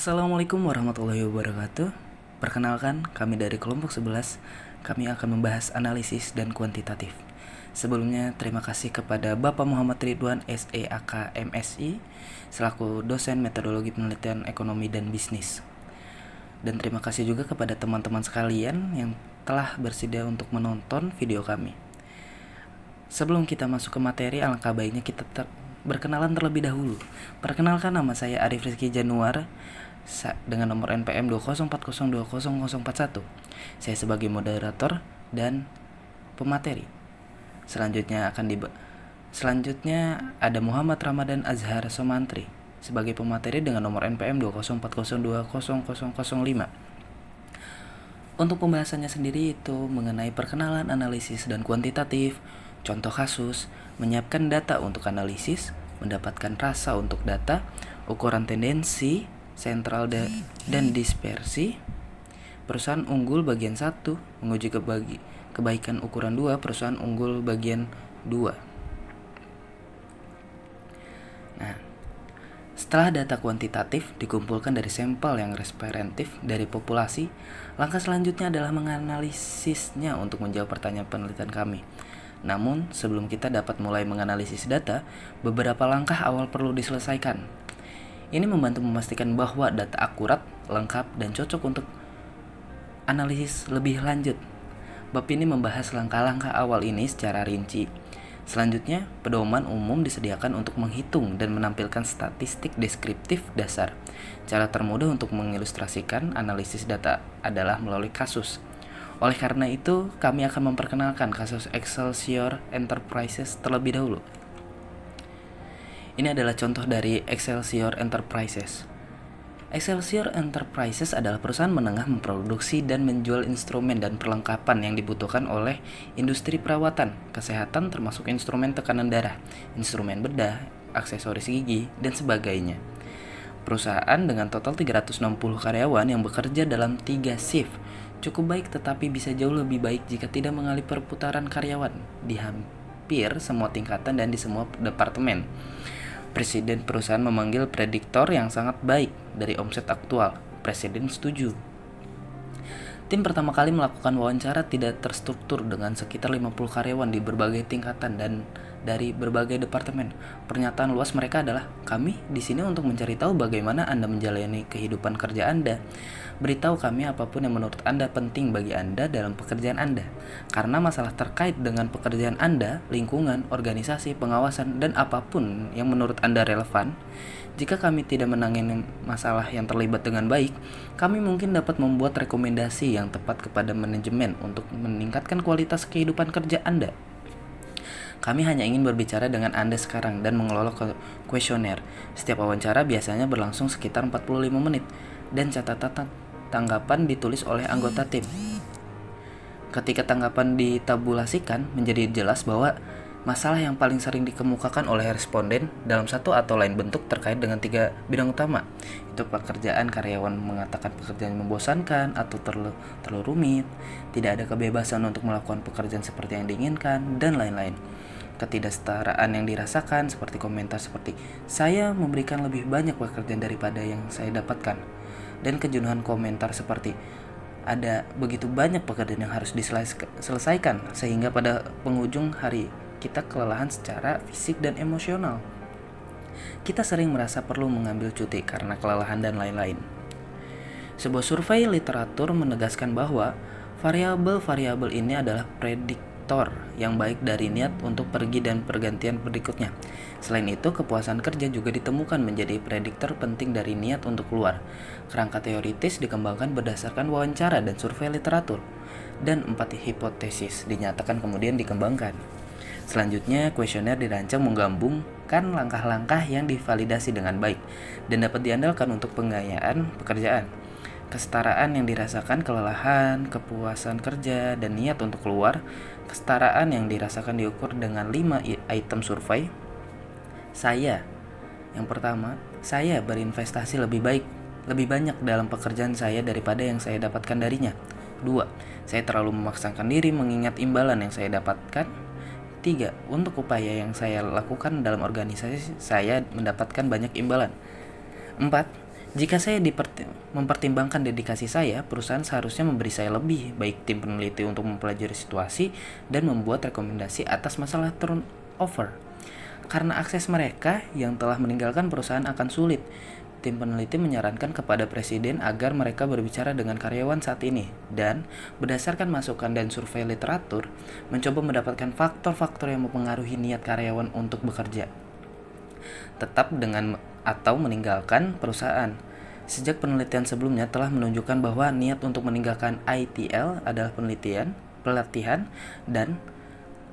Assalamualaikum warahmatullahi wabarakatuh. Perkenalkan, kami dari kelompok 11. Kami akan membahas analisis dan kuantitatif. Sebelumnya, terima kasih kepada Bapak Muhammad Ridwan SEAK MSI selaku dosen metodologi penelitian ekonomi dan bisnis. Dan terima kasih juga kepada teman-teman sekalian yang telah bersedia untuk menonton video kami. Sebelum kita masuk ke materi, alangkah baiknya kita berkenalan terlebih dahulu. Perkenalkan, nama saya Arif Rizky Januar dengan nomor NPM 204020041. Saya sebagai moderator dan pemateri. Selanjutnya ada Muhammad Ramadan Azhar Somantri sebagai pemateri dengan nomor NPM 204020005. Untuk pembahasannya sendiri itu mengenai perkenalan analisis dan kuantitatif, contoh kasus, menyiapkan data untuk analisis, mendapatkan rasa untuk data, ukuran tendensi, sentral dan dispersi, perusahaan unggul bagian 1, menguji kebaikan ukuran 2, perusahaan unggul bagian 2. Nah, setelah data kuantitatif dikumpulkan dari sampel yang representatif dari populasi, langkah selanjutnya adalah menganalisisnya untuk menjawab pertanyaan penelitian kami. Namun, sebelum kita dapat mulai menganalisis data, beberapa langkah awal perlu diselesaikan. Ini membantu memastikan bahwa data akurat, lengkap, dan cocok untuk analisis lebih lanjut. Bab ini membahas langkah-langkah awal ini secara rinci. Selanjutnya, pedoman umum disediakan untuk menghitung dan menampilkan statistik deskriptif dasar. Cara termudah untuk mengilustrasikan analisis data adalah melalui kasus. Oleh karena itu, kami akan memperkenalkan kasus Excelsior Enterprises terlebih dahulu. Ini adalah contoh dari Excelsior Enterprises. Excelsior Enterprises adalah perusahaan menengah memproduksi dan menjual instrumen dan perlengkapan yang dibutuhkan oleh industri perawatan, kesehatan termasuk instrumen tekanan darah, instrumen bedah, aksesoris gigi, dan sebagainya. Perusahaan dengan total 360 karyawan yang bekerja dalam 3 shift. Cukup baik, tetapi bisa jauh lebih baik jika tidak mengalami perputaran karyawan di hampir semua tingkatan dan di semua departemen. Presiden perusahaan memanggil prediktor yang sangat baik dari omset aktual. Presiden setuju. Tim pertama kali melakukan wawancara tidak terstruktur dengan sekitar 50 karyawan di berbagai tingkatan dan dari berbagai departemen. Pernyataan luas mereka adalah, "Kami di sini untuk mencari tahu bagaimana Anda menjalani kehidupan kerja Anda. Beritahu kami apapun yang menurut Anda penting bagi Anda dalam pekerjaan Anda. Karena masalah terkait dengan pekerjaan Anda, lingkungan, organisasi, pengawasan, dan apapun yang menurut Anda relevan. Jika kami tidak menangani masalah yang terlibat dengan baik, kami mungkin dapat membuat rekomendasi yang tepat kepada manajemen untuk meningkatkan kualitas kehidupan kerja Anda. Kami hanya ingin berbicara dengan Anda sekarang dan mengelola kuesioner. Setiap wawancara biasanya berlangsung sekitar 45 menit dan catatan tanggapan ditulis oleh anggota tim. Ketika tanggapan ditabulasikan, menjadi jelas bahwa masalah yang paling sering dikemukakan oleh responden dalam satu atau lain bentuk terkait dengan 3 bidang utama. Itu pekerjaan, karyawan mengatakan pekerjaan membosankan atau terlalu rumit, tidak ada kebebasan untuk melakukan pekerjaan seperti yang diinginkan, dan lain-lain. Ketidaksetaraan yang dirasakan seperti komentar seperti, "Saya memberikan lebih banyak pekerjaan daripada yang saya dapatkan." Dan kejenuhan komentar seperti, "Ada begitu banyak pekerjaan yang harus diselesaikan sehingga pada penghujung hari kita kelelahan secara fisik dan emosional. Kita sering merasa perlu mengambil cuti karena kelelahan dan lain-lain." Sebuah survei literatur menegaskan bahwa variabel-variabel ini adalah prediktor yang baik dari niat untuk pergi dan pergantian berikutnya. Selain itu, kepuasan kerja juga ditemukan menjadi prediktor penting dari niat untuk keluar. Kerangka teoritis dikembangkan berdasarkan wawancara dan survei literatur, dan 4 hipotesis dinyatakan kemudian dikembangkan. Selanjutnya, kuesioner dirancang menggabungkan langkah-langkah yang divalidasi dengan baik dan dapat diandalkan untuk penggayaan pekerjaan. Kesetaraan yang dirasakan, kelelahan, kepuasan kerja, dan niat untuk keluar. Kesetaraan yang dirasakan diukur dengan 5 item survei. Yang pertama, saya berinvestasi lebih banyak dalam pekerjaan saya daripada yang saya dapatkan darinya. 2. Saya terlalu memaksakan diri mengingat imbalan yang saya dapatkan. 3. Untuk upaya yang saya lakukan dalam organisasi, saya mendapatkan banyak imbalan. 4. Jika saya mempertimbangkan dedikasi saya, perusahaan seharusnya memberi saya lebih, baik tim peneliti untuk mempelajari situasi dan membuat rekomendasi atas masalah turnover. Karena akses mereka yang telah meninggalkan perusahaan akan sulit, tim peneliti menyarankan kepada presiden agar mereka berbicara dengan karyawan saat ini dan berdasarkan masukan dan survei literatur, mencoba mendapatkan faktor-faktor yang mempengaruhi niat karyawan untuk bekerja, tetap dengan atau meninggalkan perusahaan. Sejak penelitian sebelumnya telah menunjukkan bahwa niat untuk meninggalkan ITL adalah pelatihan, dan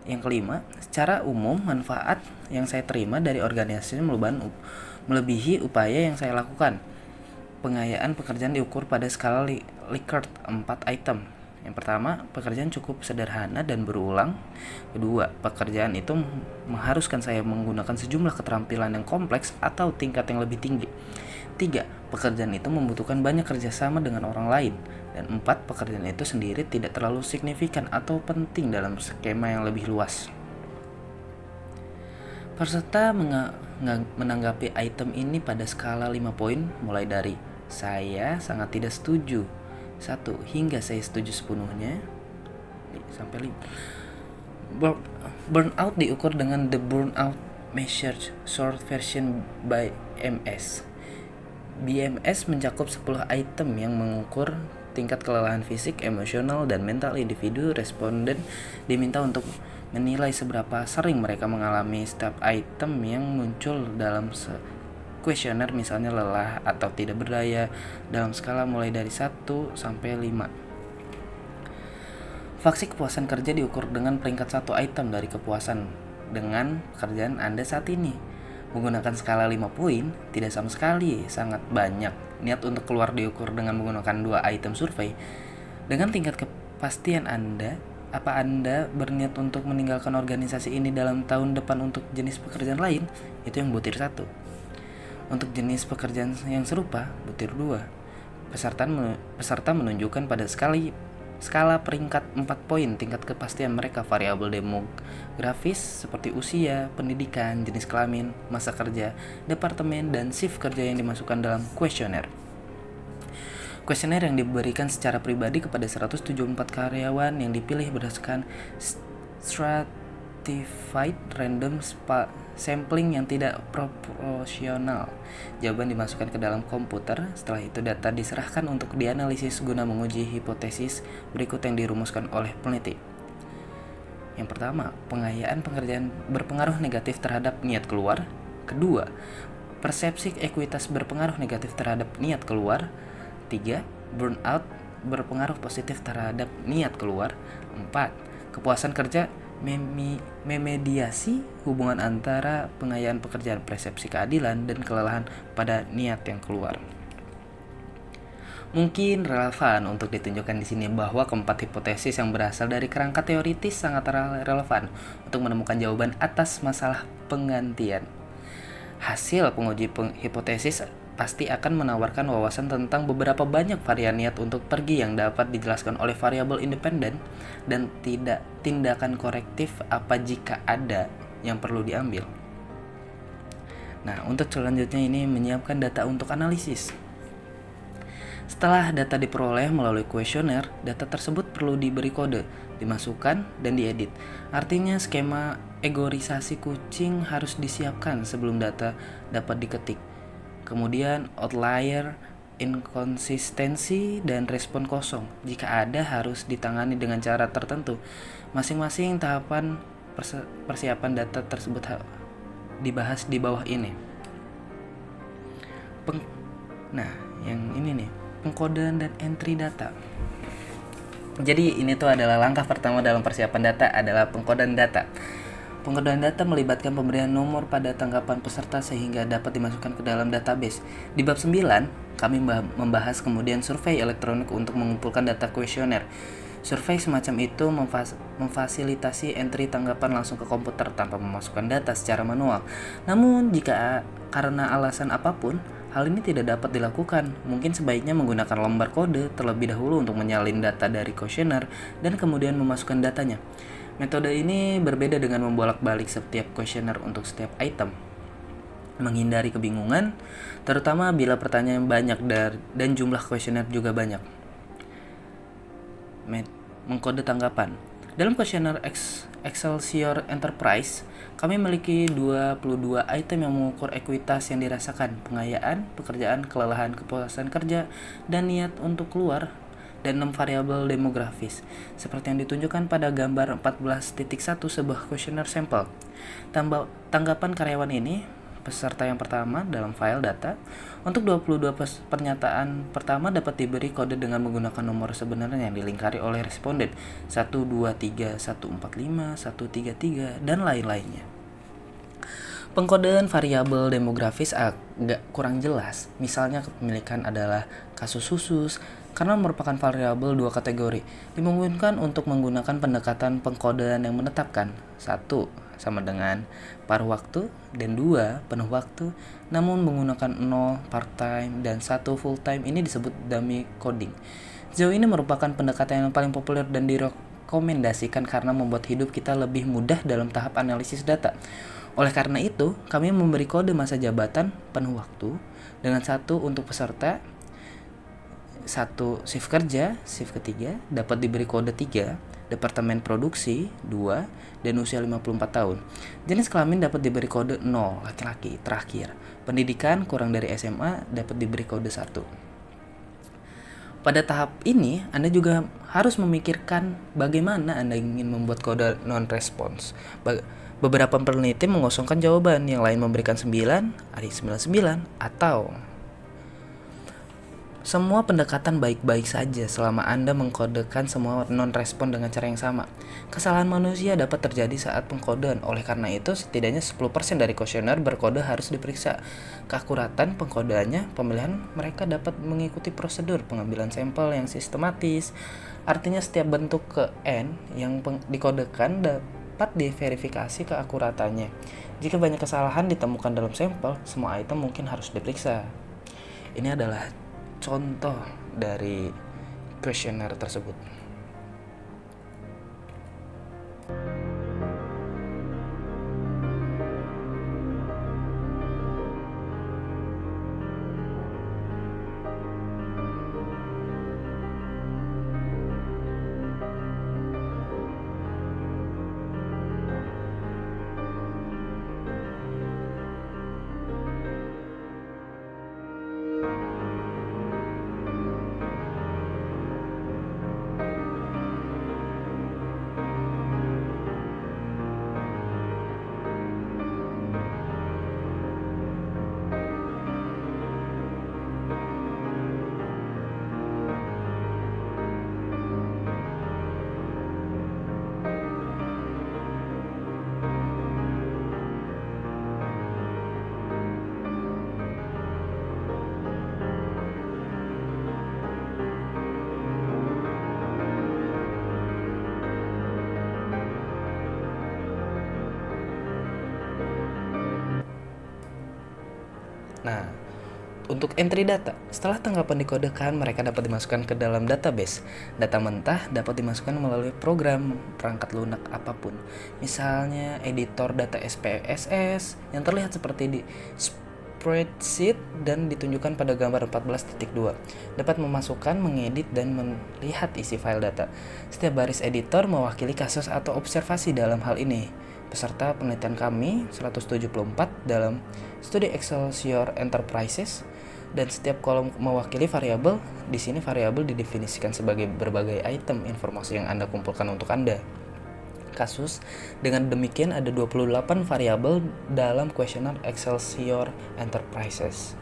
yang kelima, secara umum manfaat yang saya terima dari organisasi melebihi upaya yang saya lakukan. Pengayaan pekerjaan diukur pada skala Likert 4 item. Yang pertama, pekerjaan cukup sederhana dan berulang. Kedua, pekerjaan itu mengharuskan saya menggunakan sejumlah keterampilan yang kompleks atau tingkat yang lebih tinggi. 3. Pekerjaan itu membutuhkan banyak kerjasama dengan orang lain. Dan 4. Pekerjaan itu sendiri tidak terlalu signifikan atau penting dalam skema yang lebih luas. Peserta menanggapi item ini pada skala 5 poin, mulai dari saya sangat tidak setuju 1 hingga saya setuju sepenuhnya sampai 5. Burnout diukur dengan The Burnout Measure Short Version by MS. BMS mencakup 10 item yang mengukur tingkat kelelahan fisik, emosional, dan mental individu. Responden diminta untuk menilai seberapa sering mereka mengalami setiap item yang muncul dalam kuesioner, misalnya lelah atau tidak berdaya, dalam skala mulai dari 1 sampai 5. Faksi kepuasan kerja diukur dengan peringkat 1 item dari kepuasan dengan pekerjaan Anda saat ini. Menggunakan skala 5 poin, tidak sama sekali, sangat banyak. Niat untuk keluar diukur dengan menggunakan 2 item survei. Dengan tingkat kepastian Anda, apa Anda berniat untuk meninggalkan organisasi ini dalam tahun depan untuk jenis pekerjaan lain? Itu yang butir 1. Untuk jenis pekerjaan yang serupa, butir 2. Peserta menunjukkan pada skala peringkat 4 poin tingkat kepastian mereka variabel demografis seperti usia, pendidikan, jenis kelamin, masa kerja, departemen, dan shift kerja yang dimasukkan dalam kuesioner. Kuesioner yang diberikan secara pribadi kepada 174 karyawan yang dipilih berdasarkan stratified random sampling yang tidak proporsional. Jawaban dimasukkan ke dalam komputer. Setelah itu data diserahkan untuk dianalisis guna menguji hipotesis berikut yang dirumuskan oleh peneliti. Yang pertama, pengayaan pekerjaan berpengaruh negatif terhadap niat keluar. Kedua, persepsi ekuitas berpengaruh negatif terhadap niat keluar. 3. Burnout berpengaruh positif terhadap niat keluar. 4. Kepuasan kerja memediasi hubungan antara pengayaan pekerjaan, persepsi keadilan, dan kelelahan pada niat yang keluar. Mungkin relevan untuk ditunjukkan di sini bahwa keempat hipotesis yang berasal dari kerangka teoritis sangat relevan untuk menemukan jawaban atas masalah penggantian. Hasil penguji hipotesis pasti akan menawarkan wawasan tentang beberapa banyak varian niat untuk pergi yang dapat dijelaskan oleh variabel independen dan tidak tindakan korektif apa jika ada yang perlu diambil. Nah, untuk selanjutnya ini menyiapkan data untuk analisis. Setelah data diperoleh melalui kuesioner, data tersebut perlu diberi kode, dimasukkan, dan diedit. Artinya skema egorisasi kucing harus disiapkan sebelum data dapat diketik. Kemudian outlier, inkonsistensi, dan respon kosong. Jika ada harus ditangani dengan cara tertentu. Masing-masing tahapan persiapan data tersebut dibahas di bawah ini. Nah, yang ini nih, pengkodean dan entry data. Jadi ini tuh adalah langkah pertama dalam persiapan data adalah pengkodean data. Pengkodean data melibatkan pemberian nomor pada tanggapan peserta sehingga dapat dimasukkan ke dalam database. Di bab 9, kami membahas kemudian survei elektronik untuk mengumpulkan data kuesioner. Survei semacam itu memfasilitasi entry tanggapan langsung ke komputer tanpa memasukkan data secara manual. Namun jika karena alasan apapun, hal ini tidak dapat dilakukan. Mungkin sebaiknya menggunakan lembar kode terlebih dahulu untuk menyalin data dari kuesioner dan kemudian memasukkan datanya. Metode ini berbeda dengan membolak-balik setiap kuesioner untuk setiap item. menghindari kebingungan, terutama bila pertanyaan banyak dan jumlah kuesioner juga banyak. Mengkode tanggapan. Dalam kuesioner Excelsior Enterprise, kami memiliki 22 item yang mengukur ekuitas yang dirasakan, pengayaan, pekerjaan, kelelahan, kepuasan kerja, dan niat untuk keluar, dan 6 variabel demografis, seperti yang ditunjukkan pada gambar 14.1 sebuah kuesioner sampel. Tanggapan karyawan ini, peserta yang pertama dalam file data, untuk 22 pernyataan pertama dapat diberi kode dengan menggunakan nomor sebenarnya yang dilingkari oleh responden 123, 145, 133, dan lain-lainnya. Pengkodean variabel demografis agak kurang jelas, misalnya kepemilikan adalah kasus khusus, karena merupakan variabel 2 kategori. Dimungkinkan untuk menggunakan pendekatan pengkodean yang menetapkan 1 sama dengan paruh waktu dan 2 penuh waktu, namun menggunakan 0 part-time dan 1 full-time. Ini disebut dummy coding. Sejauh ini merupakan pendekatan yang paling populer dan direkomendasikan karena membuat hidup kita lebih mudah dalam tahap analisis data. Oleh karena itu, kami memberi kode masa jabatan penuh waktu dengan 1 untuk peserta, 1 shift kerja, shift ketiga dapat diberi kode 3, departemen produksi 2, dan usia 54 tahun. Jenis kelamin dapat diberi kode 0, laki-laki. Terakhir, pendidikan kurang dari SMA dapat diberi kode 1. Pada tahap ini, Anda juga harus memikirkan bagaimana Anda ingin membuat kode non-response. Beberapa peneliti mengosongkan jawaban, yang lain memberikan 9, ada 99, atau semua pendekatan baik-baik saja selama Anda mengkodekan semua non-respon dengan cara yang sama. Kesalahan manusia dapat terjadi saat pengkodean, oleh karena itu setidaknya 10% dari kuesioner berkode harus diperiksa. Keakuratan pengkodeannya, pemilihan mereka dapat mengikuti prosedur pengambilan sampel yang sistematis. Artinya setiap bentuk ke N yang dikodekan dapat diverifikasi keakuratannya. Jika banyak kesalahan ditemukan dalam sampel, semua item mungkin harus diperiksa. Ini adalah contoh dari kuesioner tersebut. Nah, untuk entry data, setelah tanggapan dikodekan, mereka dapat dimasukkan ke dalam database. Data mentah dapat dimasukkan melalui program perangkat lunak apapun. Misalnya editor data SPSS yang terlihat seperti di spreadsheet dan ditunjukkan pada gambar 14.2. Dapat memasukkan, mengedit, dan melihat isi file data. Setiap baris editor mewakili kasus atau observasi dalam hal ini. Peserta penelitian kami 174 dalam studi Excelsior Enterprises, dan setiap kolom mewakili variabel. Di sini variabel didefinisikan sebagai berbagai item informasi yang Anda kumpulkan untuk Anda. Kasus dengan demikian ada 28 variabel dalam kuesioner Excelsior Enterprises.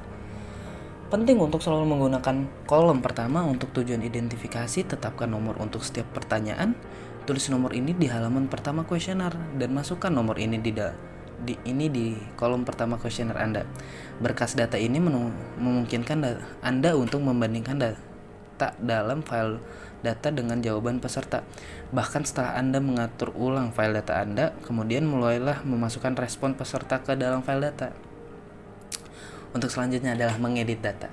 Penting untuk selalu menggunakan kolom pertama untuk tujuan identifikasi. Tetapkan nomor untuk setiap pertanyaan. Tulis nomor ini di halaman pertama kuesioner dan masukkan nomor ini di kolom pertama kuesioner Anda. Berkas data ini memungkinkan Anda untuk membandingkan data dalam file data dengan jawaban peserta. Bahkan setelah Anda mengatur ulang file data Anda, kemudian mulailah memasukkan respon peserta ke dalam file data. Untuk selanjutnya adalah mengedit data.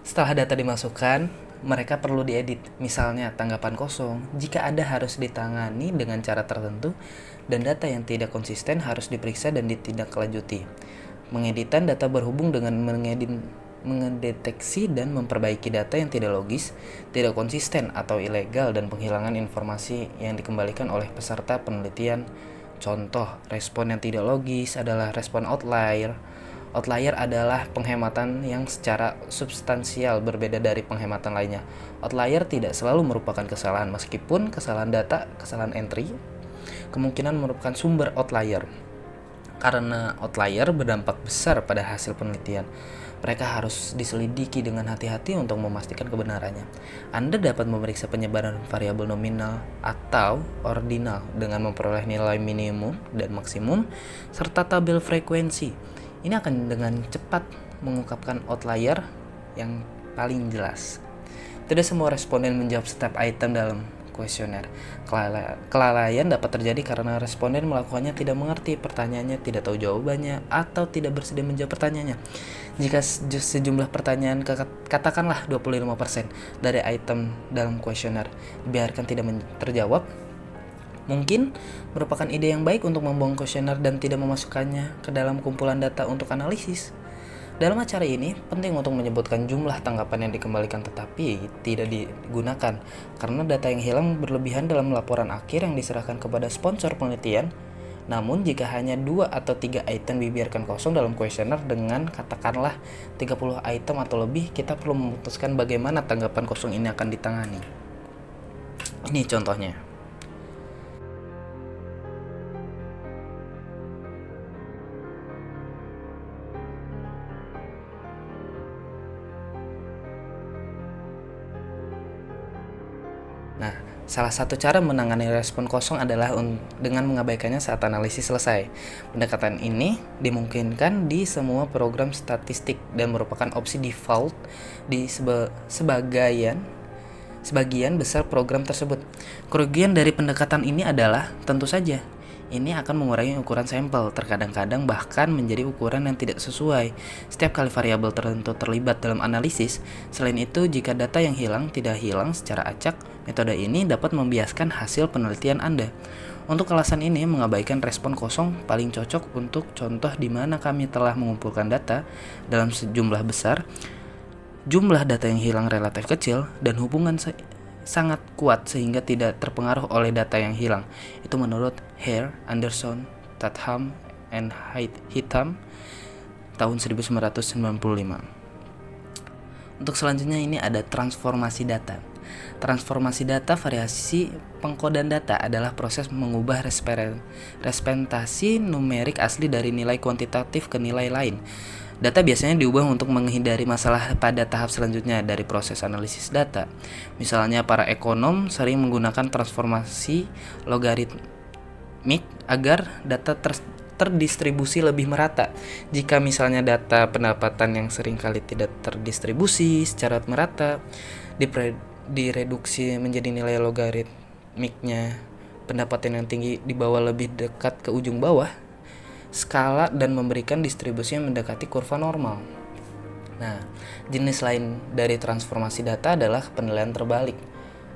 Setelah data dimasukkan, mereka perlu diedit, misalnya tanggapan kosong jika ada harus ditangani dengan cara tertentu, dan data yang tidak konsisten harus diperiksa dan ditindaklanjuti. Mengeditan data berhubung dengan mengedeteksi dan memperbaiki data yang tidak logis, tidak konsisten atau ilegal, dan penghilangan informasi yang dikembalikan oleh peserta penelitian. Contoh, respon yang tidak logis adalah respon outlier. Outlier adalah penghematan yang secara substansial berbeda dari penghematan lainnya. Outlier tidak selalu merupakan kesalahan, meskipun kesalahan data, kesalahan entry, kemungkinan merupakan sumber outlier. Karena outlier berdampak besar pada hasil penelitian, mereka harus diselidiki dengan hati-hati untuk memastikan kebenarannya. Anda dapat memeriksa penyebaran variabel nominal atau ordinal dengan memperoleh nilai minimum dan maksimum serta tabel frekuensi. Ini akan dengan cepat mengungkapkan outlier yang paling jelas. Tidak semua responden menjawab setiap item dalam kuesioner. Kelalaian dapat terjadi karena responden melakukannya tidak mengerti pertanyaannya, tidak tahu jawabannya, atau tidak bersedia menjawab pertanyaannya. Jika sejumlah pertanyaan, katakanlah 25% dari item dalam kuesioner, dibiarkan tidak terjawab, mungkin merupakan ide yang baik untuk membuang kuesioner dan tidak memasukkannya ke dalam kumpulan data untuk analisis. Dalam acara ini, penting untuk menyebutkan jumlah tanggapan yang dikembalikan tetapi tidak digunakan, karena data yang hilang berlebihan dalam laporan akhir yang diserahkan kepada sponsor penelitian. Namun, jika hanya 2 atau 3 item dibiarkan kosong dalam kuesioner dengan katakanlah 30 item atau lebih, kita perlu memutuskan bagaimana tanggapan kosong ini akan ditangani. Ini contohnya. Nah, salah satu cara menangani respon kosong adalah dengan mengabaikannya saat analisis selesai. Pendekatan ini dimungkinkan di semua program statistik dan merupakan opsi default di sebagian besar program tersebut. Kerugian dari pendekatan ini adalah, tentu saja, ini akan mengurangi ukuran sampel, terkadang-kadang bahkan menjadi ukuran yang tidak sesuai setiap kali variabel tertentu terlibat dalam analisis. Selain itu, jika data yang hilang tidak hilang secara acak, metode ini dapat membiaskan hasil penelitian Anda. Untuk alasan ini, mengabaikan respon kosong paling cocok untuk contoh di mana kami telah mengumpulkan data dalam sejumlah besar, jumlah data yang hilang relatif kecil, dan hubungan sangat kuat sehingga tidak terpengaruh oleh data yang hilang. Itu menurut Hare, Anderson, Tatham, and Hitam tahun 1995. Untuk selanjutnya ini ada transformasi data. Transformasi data variasi pengkodan data adalah proses mengubah representasi numerik asli dari nilai kuantitatif ke nilai lain. Data biasanya diubah untuk menghindari masalah pada tahap selanjutnya dari proses analisis data. Misalnya, para ekonom sering menggunakan transformasi logaritmik agar data terdistribusi lebih merata. Jika misalnya data pendapatan yang seringkali tidak terdistribusi secara merata direduksi menjadi nilai logaritmiknya, pendapatan yang tinggi dibawa lebih dekat ke ujung bawah skala dan memberikan distribusi yang mendekati kurva normal. Nah, jenis lain dari transformasi data adalah penilaian terbalik.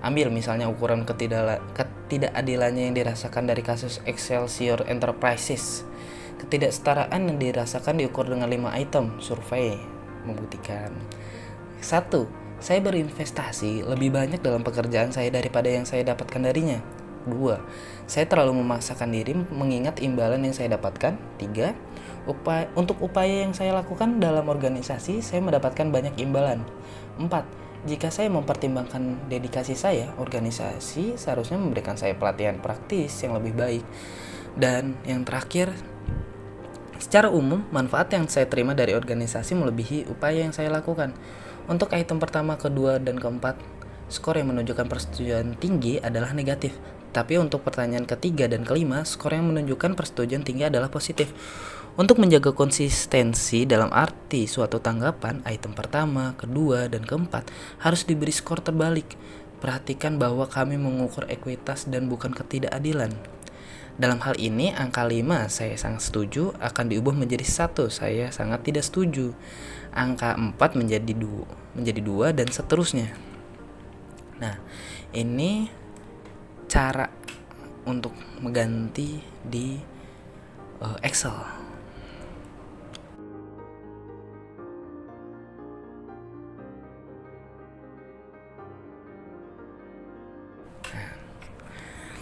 Ambil misalnya ukuran ketidakadilannya yang dirasakan dari kasus Excelsior Enterprises. Ketidaksetaraan yang dirasakan diukur dengan 5 item. Survei membuktikan 1. Saya berinvestasi lebih banyak dalam pekerjaan saya daripada yang saya dapatkan darinya. 2. Saya terlalu memaksakan diri mengingat imbalan yang saya dapatkan. 3. Untuk upaya yang saya lakukan dalam organisasi, saya mendapatkan banyak imbalan. 4. Jika saya mempertimbangkan dedikasi saya, organisasi seharusnya memberikan saya pelatihan praktis yang lebih baik. Dan yang terakhir, secara umum, manfaat yang saya terima dari organisasi melebihi upaya yang saya lakukan. Untuk item pertama, kedua, dan keempat, skor yang menunjukkan persetujuan tinggi adalah negatif. Tapi untuk pertanyaan ketiga dan kelima, skor yang menunjukkan persetujuan tinggi adalah positif. Untuk menjaga konsistensi dalam arti suatu tanggapan, item pertama, kedua, dan keempat harus diberi skor terbalik. Perhatikan bahwa kami mengukur ekuitas dan bukan ketidakadilan. Dalam hal ini, angka 5 saya sangat setuju akan diubah menjadi 1, saya sangat tidak setuju. Angka 4 menjadi 2 dan seterusnya. Nah, ini cara untuk mengganti di Excel.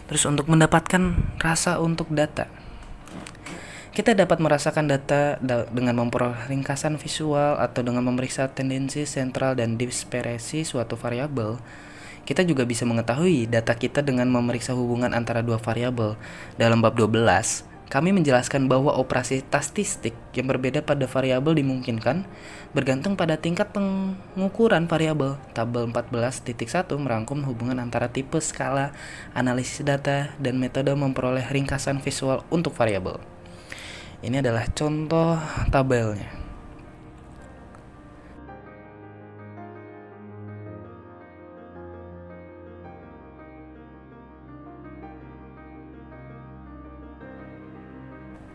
Terus untuk mendapatkan rasa untuk data, kita dapat merasakan data dengan memperoleh ringkasan visual atau dengan memeriksa tendensi sentral dan dispersi suatu variabel. Kita juga bisa mengetahui data kita dengan memeriksa hubungan antara dua variabel. Dalam bab 12, kami menjelaskan bahwa operasi statistik yang berbeda pada variabel dimungkinkan bergantung pada tingkat pengukuran variabel. Tabel 14.1 merangkum hubungan antara tipe skala, analisis data, dan metode memperoleh ringkasan visual untuk variabel. Ini adalah contoh tabelnya.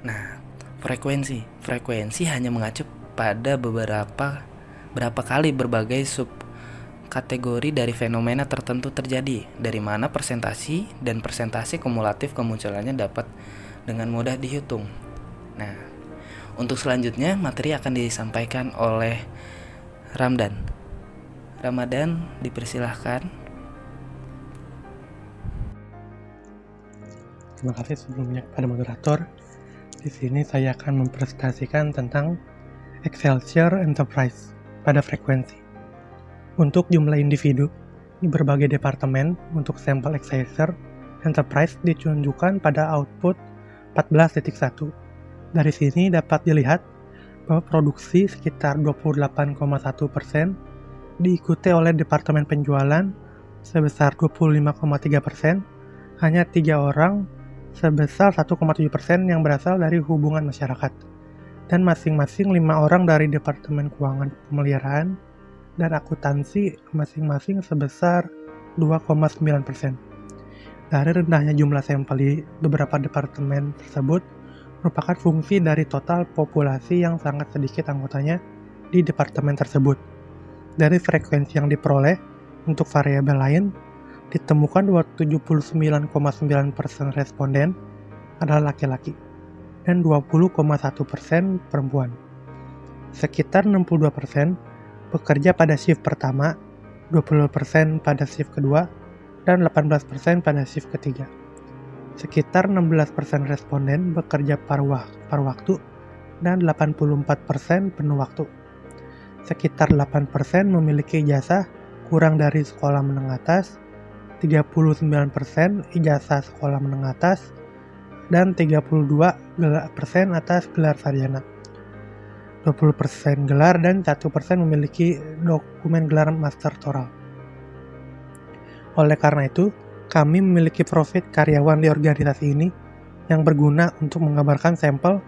Nah, frekuensi hanya mengacu pada berapa kali berbagai subkategori dari fenomena tertentu terjadi, dari mana persentase dan persentase kumulatif kemunculannya dapat dengan mudah dihitung. Nah, untuk selanjutnya materi akan disampaikan oleh Ramadan, dipersilahkan. Terima kasih sebelumnya kepada moderator. Di sini saya akan mempresentasikan tentang Excelsior Enterprise pada frekuensi. Untuk jumlah individu di berbagai departemen untuk sampel Excelsior Enterprise ditunjukkan pada output 14.1. Dari sini dapat dilihat bahwa produksi sekitar 28,1%, diikuti oleh departemen penjualan sebesar 25,3%, hanya 3 orang sebesar 1,7% yang berasal dari hubungan masyarakat, dan masing-masing 5 orang dari departemen keuangan pemeliharaan dan akuntansi masing-masing sebesar 2,9%. Dari rendahnya jumlah sampel di beberapa departemen tersebut merupakan fungsi dari total populasi yang sangat sedikit anggotanya di departemen tersebut. Dari frekuensi yang diperoleh untuk variabel lain, ditemukan 79,9% responden adalah laki-laki dan 20,1% perempuan. Sekitar 62% bekerja pada shift pertama, 20% pada shift kedua, dan 18% pada shift ketiga. Sekitar 16% responden bekerja paruh waktu dan 84% penuh waktu. Sekitar 8% memiliki ijazah kurang dari sekolah menengah atas, 39% ijazah sekolah menengah atas, dan 32% atas gelar sarjana. 20% gelar dan 1% memiliki dokumen gelar master toral. Oleh karena itu, kami memiliki profil karyawan di organisasi ini yang berguna untuk menggambarkan sampel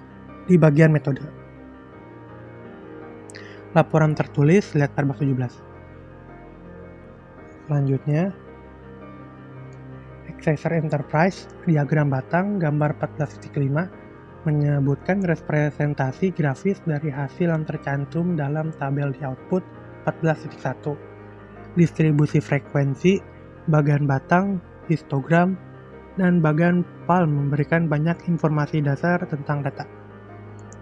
di bagian metode. Laporan tertulis, lihat pada bab 17. Selanjutnya, Excelsior Enterprise, diagram batang, gambar 14.5, menyebutkan representasi grafis dari hasil yang tercantum dalam tabel di output 14.1. Distribusi frekuensi, bagian batang, histogram, dan bagian palm memberikan banyak informasi dasar tentang data.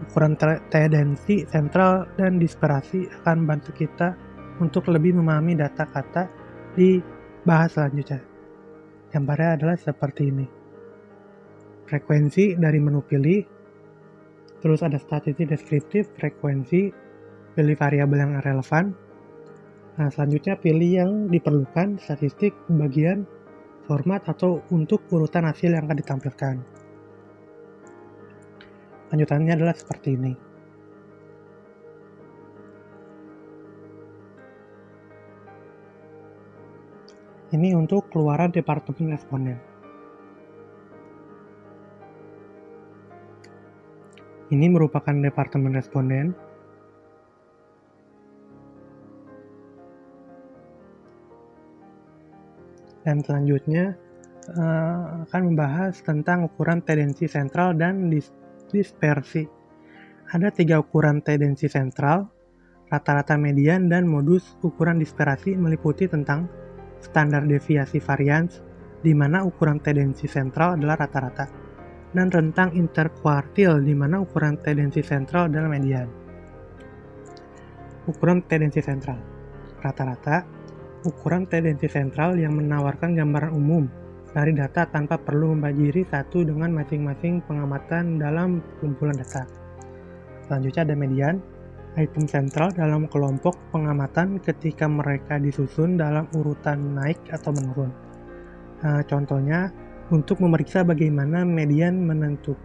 Ukuran tendensi sentral dan dispersi akan membantu kita untuk lebih memahami data kata di bahas selanjutnya. Gambarnya adalah seperti ini. Frekuensi dari menu pilih, terus ada statistik deskriptif, frekuensi, pilih variabel yang relevan. Nah, selanjutnya pilih yang diperlukan, statistik, bagian, format, atau untuk urutan hasil yang akan ditampilkan. Lanjutannya adalah seperti ini. Ini untuk keluaran departemen responden. Ini merupakan departemen responden. Dan selanjutnya akan membahas tentang ukuran tendensi sentral dan dispersi. Ada 3 ukuran tendensi sentral, rata-rata median, dan modus ukuran dispersi meliputi tentang standar deviasi varians, di mana ukuran tendensi sentral adalah rata-rata, dan rentang interkuartil, di mana ukuran tendensi sentral adalah median. Ukuran tendensi sentral rata-rata, ukuran tendensi sentral yang menawarkan gambaran umum dari data tanpa perlu membajiri satu dengan masing-masing pengamatan dalam kumpulan data. Selanjutnya ada median, item sentral dalam kelompok pengamatan ketika mereka disusun dalam urutan naik atau menurun. Contohnya, untuk memeriksa bagaimana median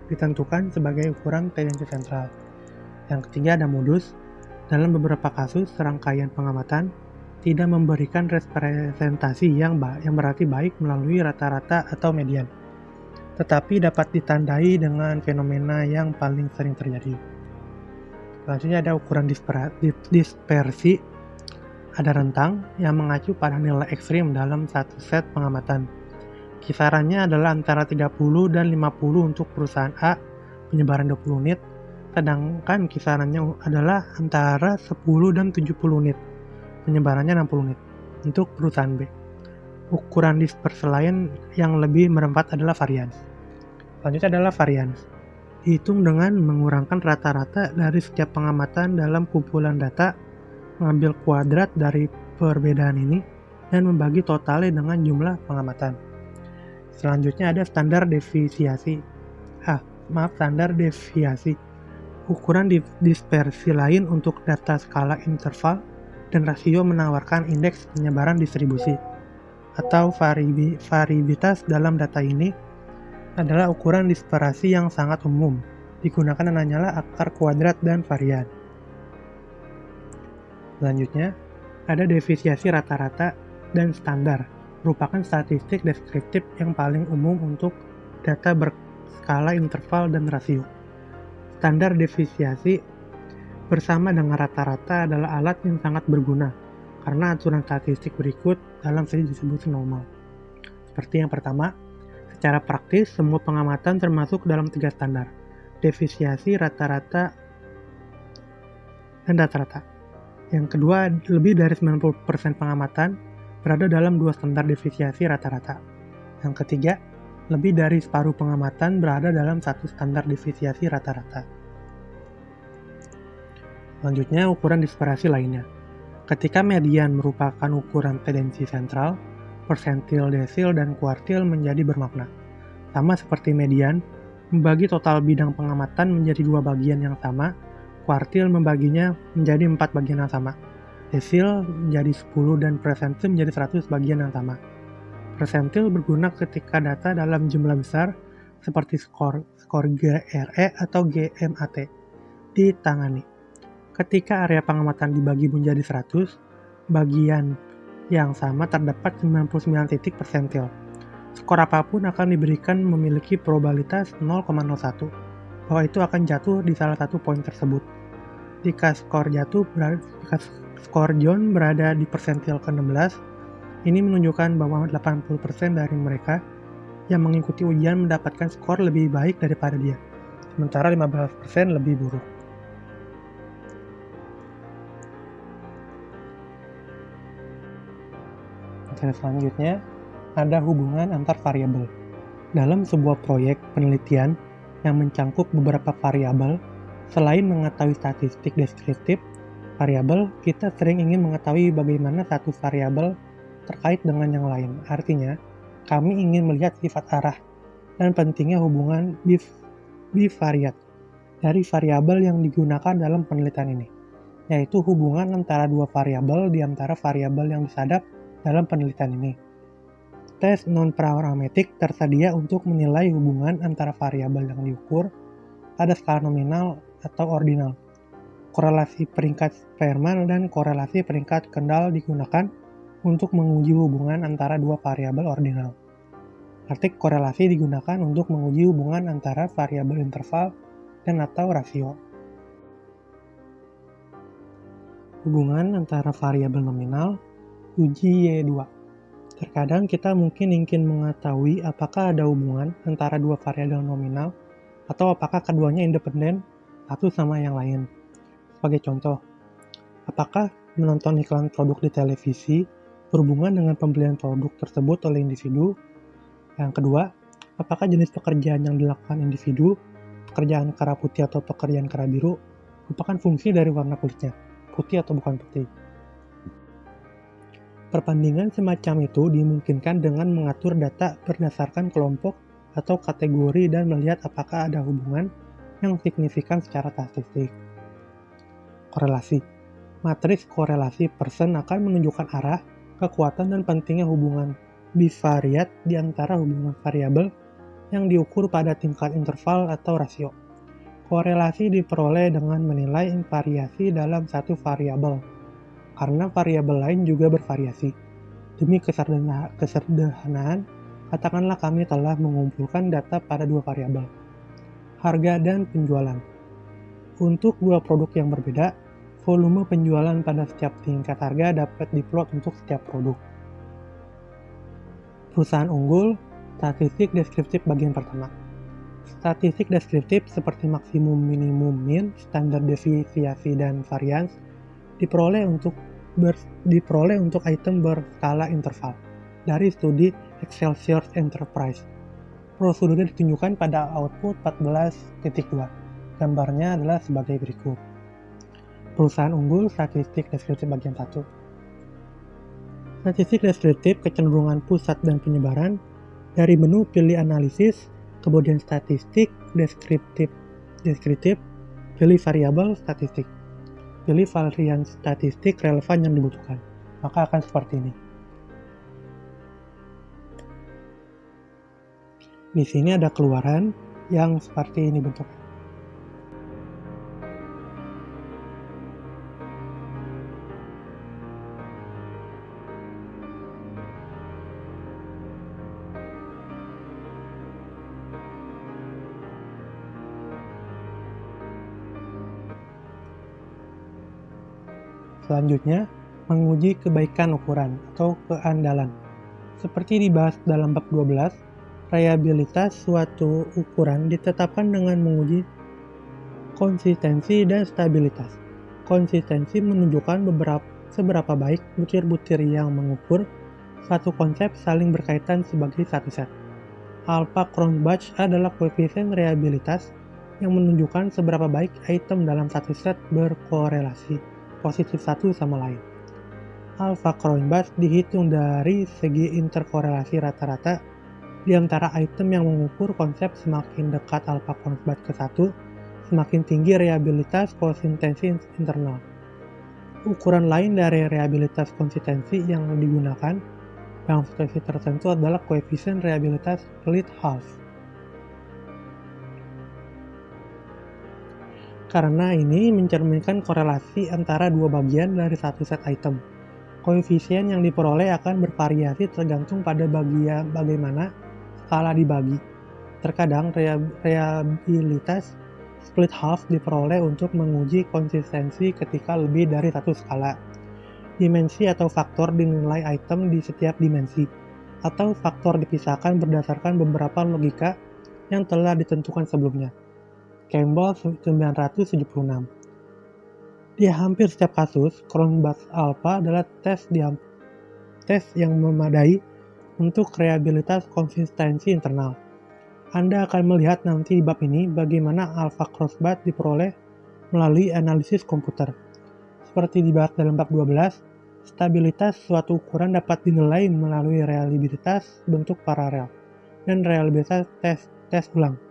ditentukan sebagai ukuran tendensi sentral. Yang ketiga ada modus. Dalam beberapa kasus, serangkaian pengamatan tidak memberikan representasi yang berarti baik melalui rata-rata atau median, tetapi dapat ditandai dengan fenomena yang paling sering terjadi. Selanjutnya ada ukuran dispersi. Ada rentang yang mengacu pada nilai ekstrim dalam satu set pengamatan. Kisarannya adalah antara 30 dan 50 untuk perusahaan A, penyebaran 20 unit, sedangkan kisarannya adalah antara 10 dan 70 unit, penyebarannya 60 unit, untuk perusahaan B. Ukuran dispersi lain yang lebih berempat adalah varians. Selanjutnya adalah varians. Dihitung dengan mengurangkan rata-rata dari setiap pengamatan dalam kumpulan data, mengambil kuadrat dari perbedaan ini, dan membagi totalnya dengan jumlah pengamatan. Selanjutnya ada standar deviasi. Standar deviasi. Ukuran dispersi lain untuk data skala interval dan rasio menawarkan indeks penyebaran distribusi atau variabilitas dalam data ini adalah ukuran dispersi yang sangat umum. Digunakan hanyalah akar kuadrat dan varian. Selanjutnya, ada deviasi rata-rata dan standar, merupakan statistik deskriptif yang paling umum untuk data berskala interval dan rasio. Standar deviasi bersama dengan rata-rata adalah alat yang sangat berguna karena aturan statistik berikut dalam segi distribusi normal. Seperti yang pertama, secara praktis semua pengamatan termasuk dalam 3 standar: deviasi, rata-rata, dan rata-rata. Yang kedua, lebih dari 90% pengamatan berada dalam 2 standar deviasi rata-rata. Yang ketiga, lebih dari separuh pengamatan berada dalam 1 standar deviasi rata-rata. Selanjutnya, ukuran dispersi lainnya. Ketika median merupakan ukuran tendensi sentral, persentil, desil, dan kuartil menjadi bermakna. Sama seperti median, membagi total bidang pengamatan menjadi 2 bagian yang sama, kuartil membaginya menjadi 4 bagian yang sama. Desil menjadi 10 dan persentil menjadi 100 bagian yang sama. Persentil berguna ketika data dalam jumlah besar seperti skor GRE atau GMAT ditangani. Ketika area pengamatan dibagi menjadi 100, bagian yang sama terdapat 99 titik persentil. Skor apapun akan diberikan memiliki probabilitas 0,01 bahwa itu akan jatuh di salah satu poin tersebut. Jika skor John berada di persentil ke-16, ini menunjukkan bahwa 80% dari mereka yang mengikuti ujian mendapatkan skor lebih baik daripada dia, sementara 15% lebih buruk. Selanjutnya, ada hubungan antar variabel. Dalam sebuah proyek penelitian yang mencangkup beberapa variabel, selain mengetahui statistik deskriptif variabel, kita sering ingin mengetahui bagaimana satu variabel terkait dengan yang lain. Artinya, kami ingin melihat sifat arah dan pentingnya hubungan bivariat dari variabel yang digunakan dalam penelitian ini, yaitu hubungan antara 2 variabel di antara variabel yang disadap dalam penelitian ini. Tes non-parametik tersedia untuk menilai hubungan antara variabel yang diukur pada skala nominal atau ordinal. Korelasi peringkat Spearman dan korelasi peringkat Kendall digunakan untuk menguji hubungan antara 2 variabel ordinal. Arti korelasi digunakan untuk menguji hubungan antara variabel interval dan atau rasio. Hubungan antara variabel nominal, uji Y2. Terkadang kita mungkin ingin mengetahui apakah ada hubungan antara 2 variabel nominal atau apakah keduanya independen satu sama yang lain. Sebagai contoh, apakah menonton iklan produk di televisi berhubungan dengan pembelian produk tersebut oleh individu? Yang kedua, apakah jenis pekerjaan yang dilakukan individu, pekerjaan kera putih atau pekerjaan kera biru, merupakan fungsi dari warna kulitnya, putih atau bukan putih? Perbandingan semacam itu dimungkinkan dengan mengatur data berdasarkan kelompok atau kategori dan melihat apakah ada hubungan yang signifikan secara statistik. Korelasi. Matriks korelasi Pearson akan menunjukkan arah, kekuatan, dan pentingnya hubungan bivariat di antara hubungan variabel yang diukur pada tingkat interval atau rasio. Korelasi diperoleh dengan menilai variasi dalam satu variabel, karena variabel lain juga bervariasi. Demi kesederhanaan, katakanlah kami telah mengumpulkan data pada dua variabel, harga dan penjualan. Untuk dua produk yang berbeda, volume penjualan pada setiap tingkat harga dapat diplot untuk setiap produk. Perusahaan unggul, statistik deskriptif bagian pertama. Statistik deskriptif seperti maksimum, minimum, min, standar deviasi, dan varians diperoleh untuk item berskala interval dari studi Excelsior Enterprise. Prosedurnya ditunjukkan pada output 14.2. Gambarnya adalah sebagai berikut. Perusahaan unggul, statistik deskriptif bagian 1. Statistik deskriptif kecenderungan pusat dan penyebaran. Dari menu pilih analisis, kemudian statistik deskriptif, pilih variabel statistik. Pilih varian statistik relevan yang dibutuhkan, maka akan seperti ini. Di sini ada keluaran yang seperti ini bentuknya. Selanjutnya, menguji kebaikan ukuran atau keandalan. Seperti dibahas dalam bab 12, reliabilitas suatu ukuran ditetapkan dengan menguji konsistensi dan stabilitas. Konsistensi menunjukkan seberapa baik butir-butir yang mengukur satu konsep saling berkaitan sebagai satu set. Alpha Cronbach adalah koefisien reliabilitas yang menunjukkan seberapa baik item dalam satu set berkorelasi positif satu sama lain. Alpha Cronbach dihitung dari segi interkorelasi rata-rata di antara item yang mengukur konsep. Semakin dekat alpha Cronbach ke 1, semakin tinggi reliabilitas konsistensi internal. Ukuran lain dari reliabilitas konsistensi yang digunakan dalam situasi tertentu adalah koefisien reliabilitas split half. Karena ini mencerminkan korelasi antara dua bagian dari satu set item. Koefisien yang diperoleh akan bervariasi tergantung pada bagaimana skala dibagi. Terkadang reliabilitas split half diperoleh untuk menguji konsistensi ketika lebih dari satu skala. Dimensi atau faktor dinilai item di setiap dimensi, atau faktor dipisahkan berdasarkan beberapa logika yang telah ditentukan sebelumnya. Campbell 976. Di hampir setiap kasus, Cronbach alpha adalah tes yang memadai untuk reliabilitas konsistensi internal. Anda akan melihat nanti di bab ini bagaimana alpha Cronbach diperoleh melalui analisis komputer. Seperti dibahas dalam bab 12, stabilitas suatu ukuran dapat dinilai melalui reliabilitas bentuk paralel dan reliabilitas tes ulang.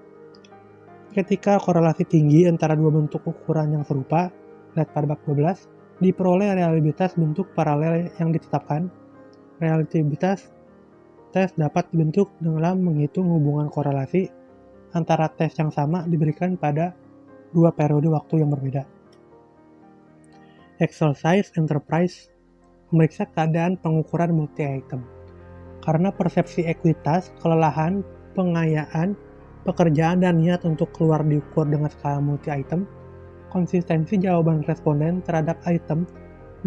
Ketika korelasi tinggi antara dua bentuk ukuran yang serupa, lihat pada bab 12, diperoleh reliabilitas bentuk paralel yang ditetapkan. Reliabilitas tes dapat dibentuk dengan menghitung hubungan korelasi antara tes yang sama diberikan pada dua periode waktu yang berbeda. Excelsior Enterprise memeriksa keadaan pengukuran multi-item. Karena persepsi ekuitas, kelelahan, pengayaan, pekerjaan, dan niat untuk keluar diukur dengan skala multi-item, konsistensi jawaban responden terhadap item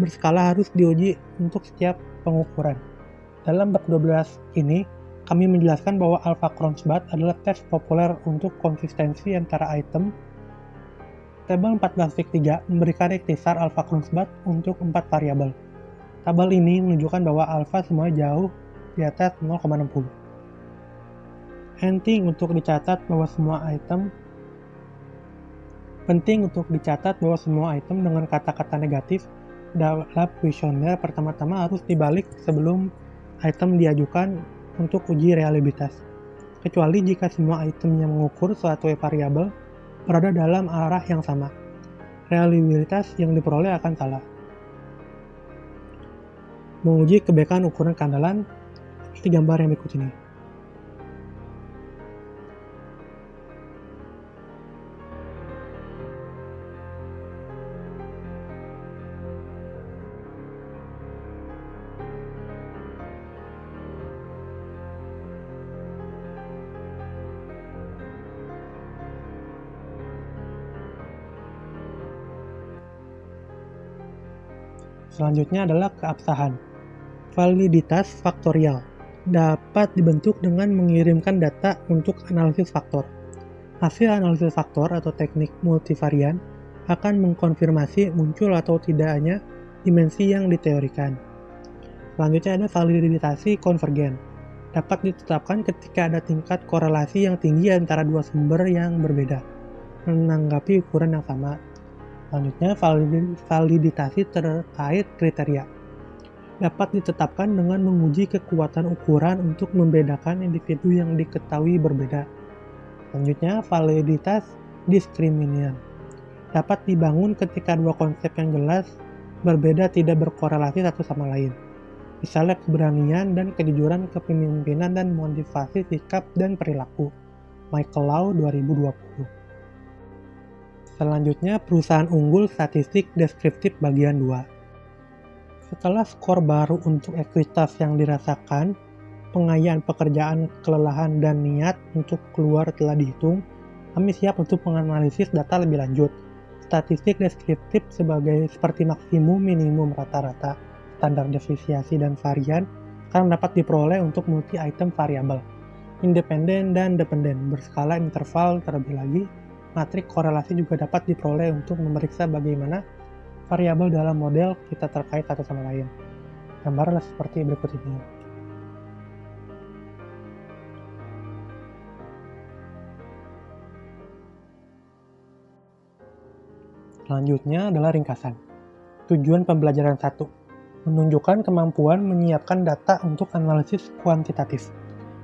berskala harus diuji untuk setiap pengukuran. Dalam bab 12 ini, kami menjelaskan bahwa alpha Cronbach adalah tes populer untuk konsistensi antara item. Tabel 14.3 memberikan ikhtisar alpha Cronbach untuk 4 variabel. Tabel ini menunjukkan bahwa alpha semua jauh di atas 0,60. Penting untuk dicatat bahwa semua item dengan kata-kata negatif Dalam kuesioner pertama-tama harus dibalik sebelum item diajukan untuk uji reliabilitas, kecuali jika semua item yang mengukur suatu variabel berada dalam arah yang sama. Reliabilitas yang diperoleh akan salah. Menguji kebaikan ukuran keandalan seperti gambar yang berikut ini. Selanjutnya adalah keabsahan. Validitas faktorial dapat dibentuk dengan mengirimkan data untuk analisis faktor. Hasil analisis faktor atau teknik multivarian akan mengkonfirmasi muncul atau tidaknya dimensi yang diteorikan. Selanjutnya ada validasi konvergen. Dapat ditetapkan ketika ada tingkat korelasi yang tinggi antara dua sumber yang berbeda, menanggapi ukuran yang sama. Selanjutnya, validasi terkait kriteria. Dapat ditetapkan dengan menguji kekuatan ukuran untuk membedakan individu yang diketahui berbeda. Selanjutnya, validitas diskriminian. Dapat dibangun ketika dua konsep yang jelas berbeda tidak berkorelasi satu sama lain. Misalnya keberanian dan kejujuran kepemimpinan dan motivasi sikap dan perilaku. Michael Lau 2020. Selanjutnya, perusahaan unggul statistik deskriptif bagian 2. Setelah skor baru untuk ekuitas yang dirasakan, pengayaan pekerjaan, kelelahan, dan niat untuk keluar telah dihitung, kami siap untuk menganalisis data lebih lanjut. Statistik deskriptif seperti maksimum, minimum, rata-rata, standar deviasi, dan varian akan dapat diperoleh untuk multi-item variabel, independen dan dependen, berskala interval. Terlebih lagi, matrik korelasi juga dapat diperoleh untuk memeriksa bagaimana variabel dalam model kita terkait satu sama lain. Gambarnya seperti berikut ini. Selanjutnya adalah ringkasan. Tujuan pembelajaran 1. Menunjukkan kemampuan menyiapkan data untuk analisis kuantitatif.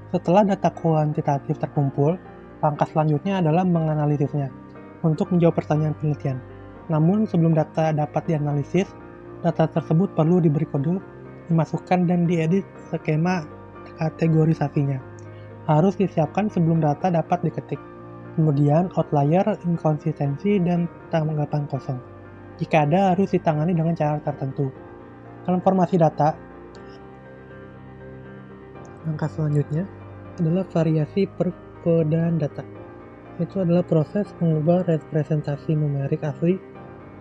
Setelah data kuantitatif terkumpul, langkah selanjutnya adalah menganalisisnya untuk menjawab pertanyaan penelitian. Namun sebelum data dapat dianalisis, data tersebut perlu diberi kode, dimasukkan dan diedit skema kategorisasinya. Harus disiapkan sebelum data dapat diketik. Kemudian outlier, inkonsistensi, dan tanggapan kosong. Jika ada, harus ditangani dengan cara tertentu. Dalam formasi data, langkah selanjutnya adalah variasi perkodaan data. Itu adalah proses mengubah representasi numerik asli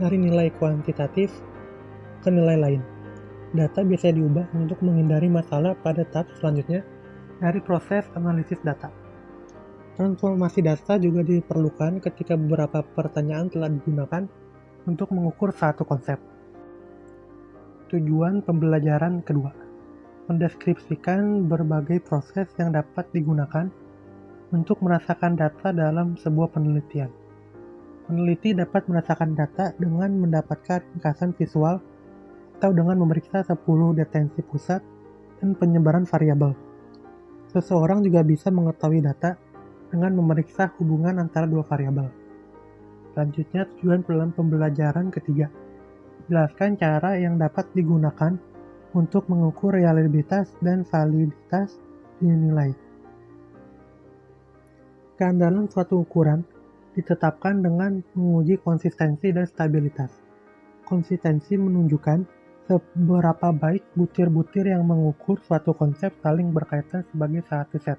dari nilai kuantitatif ke nilai lain. Data bisa diubah untuk menghindari masalah pada tahap selanjutnya dari proses analisis data. Transformasi data juga diperlukan ketika beberapa pertanyaan telah digunakan untuk mengukur satu konsep. Tujuan pembelajaran kedua, mendeskripsikan berbagai proses yang dapat digunakan untuk merasakan data dalam sebuah penelitian. Peneliti dapat merasakan data dengan mendapatkan ringkasan visual atau dengan memeriksa 10 detensi pusat dan penyebaran variabel. Seseorang juga bisa mengetahui data dengan memeriksa hubungan antara dua variabel. Selanjutnya, tujuan dalam pembelajaran ketiga, jelaskan cara yang dapat digunakan untuk mengukur reliabilitas dan validitas dinilai. Keandalan suatu ukuran ditetapkan dengan menguji konsistensi dan stabilitas. Konsistensi menunjukkan seberapa baik butir-butir yang mengukur suatu konsep saling berkaitan sebagai satu set.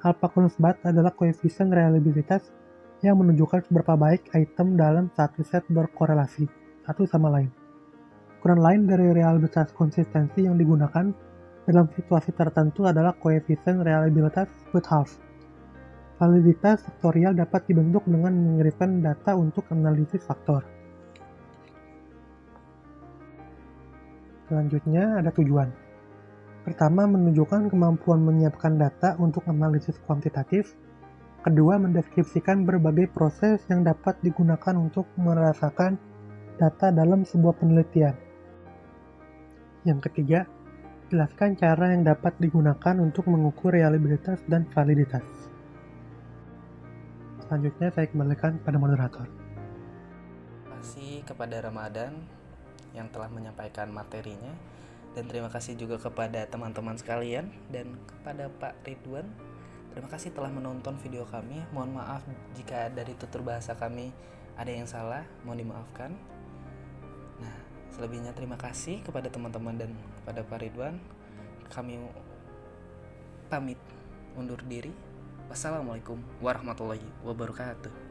Alpha Crossbat adalah koefisien reliabilitas yang menunjukkan seberapa baik item dalam satu set berkorelasi satu sama lain. Ukuran lain dari reliabilitas konsistensi yang digunakan dalam situasi tertentu adalah koefisien reliabilitas Woodhouse. Validitas faktorial dapat dibentuk dengan mengirimkan data untuk analisis faktor. Selanjutnya ada tujuan. Pertama, menunjukkan kemampuan menyiapkan data untuk analisis kuantitatif. Kedua, mendeskripsikan berbagai proses yang dapat digunakan untuk merasakan data dalam sebuah penelitian. Yang ketiga, jelaskan cara yang dapat digunakan untuk mengukur reliabilitas dan validitas. Selanjutnya saya kembalikan kepada moderator. Terima kasih kepada Ramadan yang telah menyampaikan materinya, dan terima kasih juga kepada teman-teman sekalian dan kepada Pak Ridwan. Terima kasih telah menonton video kami. Mohon maaf jika dari tutur bahasa kami ada yang salah, mohon dimaafkan. Nah, selebihnya terima kasih kepada teman-teman dan kepada Pak Ridwan. Kami pamit undur diri. Wassalamualaikum warahmatullahi wabarakatuh.